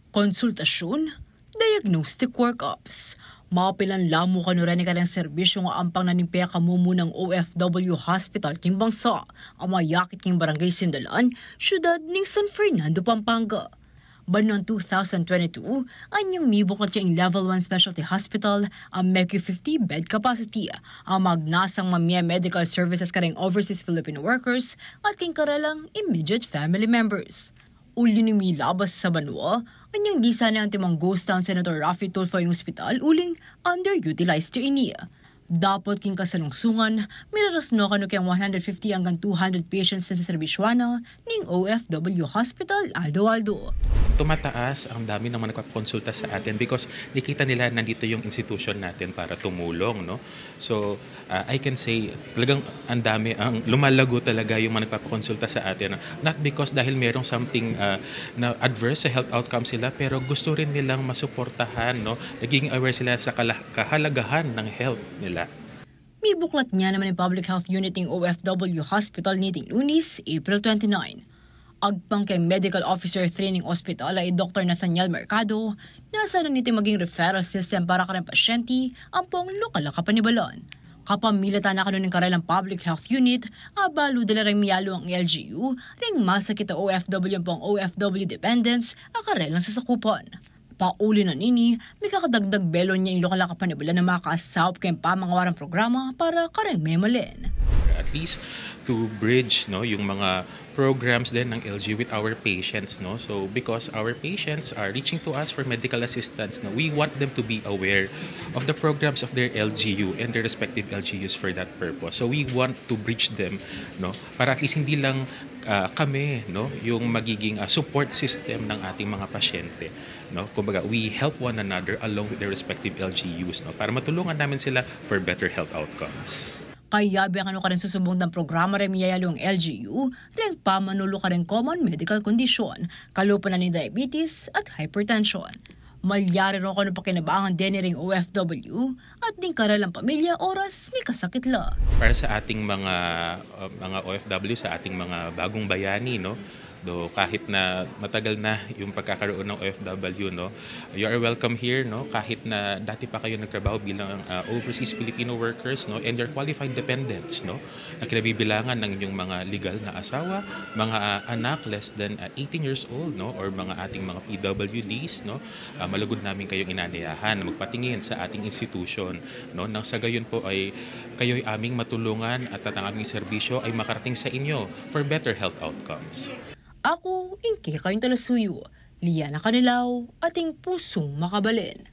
Konsultasyon, diagnostic workups. Mapilan lamo kanurani ka ng serbisyo nga ampang nanimpeya kamumu ng OFW Hospital king bangsa, ang mayakit king barangay Sindalan, syudad ning San Fernando, Pampanga. Banon 2022, anyang mibok na siyang Level 1 Specialty Hospital ang MECU 50 bed capacity, ang magnasang mamia medical services karing overseas Filipino workers at king karalang immediate family members. Uli ni milabas sa Banwa, anyang di sana ang timang Ghost Town Senator Raffy Tulfo yung ospital uling underutilized to inia. Dapat king kasalungsungan, miraras no kano kayang 150 hanggang 200 patients sa serbisywana ning OFW Hospital Aldo. Tumataas ang dami ng mga nagpapakonsulta sa atin because nakita nila nandito yung institution natin para tumulong, no? So, I can say talagang ang dami, ang lumalago talaga yung mga nagpapakonsulta sa atin. Not because dahil merong something na adverse sa health outcomes sila, pero gusto rin nilang masuportahan, no? Naging aware sila sa kahalagahan ng health nila. May buklat niya naman yung Public Health Unit ng OFW Hospital niting Lunes, April 29. Agpang kay Medical Officer Training Hospital ay Dr. Nathaniel Mercado, nasa na nito maging referral system para karang pasyente ang pong lokal na kapanibalan. Kapamilata na kanunin karalang Public Health Unit, abalo dala rin miyalo ang LGU, ring masa kita OFW ang pong OFW dependents, akarelang sa sakupan. Pauli na nini, may kakadagdag belo niya yung lokal na kapanibalan na makasawap kayong pamangawarang programa para karang memalin. At least to bridge, no, yung mga programs din ng LGU with our patients, no. So because our patients are reaching to us for medical assistance, no, we want them to be aware of the programs of their LGU and their respective LGUs for that purpose. So we want to bridge them, no, para at least hindi lang kami, no, yung magiging support system ng ating mga pasyente, no. Kumbaga, we help one another along with their respective LGUs, no, para matulungan namin sila for better health outcomes. Kaya biya ka rin susubong ng programa rin miyayalo ang LGU, rin pamanulo ka rin common medical condition, kalupa na ni diabetes at hypertension. Malyari rin ako ng pakinabangan din ring OFW at din karalang pamilya oras may kasakit la. Para sa ating mga OFW, sa ating mga bagong bayani, no, do kahit na matagal na yung pagkakaroon ng OFW, no, you are welcome here, no, kahit na dati pa kayo nagtrabaho bilang overseas Filipino workers, no, and your qualified dependents, no, na kinabibilangan ng inyong mga legal na asawa, mga anak less than 18 years old, no, or mga ating mga PWDs, no, malugod namin kayong inanayahan na magpatingin sa ating institution, no, nang sa gayon po ay kayo'y aming matulungan at ang aming serbisyo ay makarating sa inyo for better health outcomes. Ako, ingki kayong talasuyo, Liana Canilaw, ating pusong makabalin.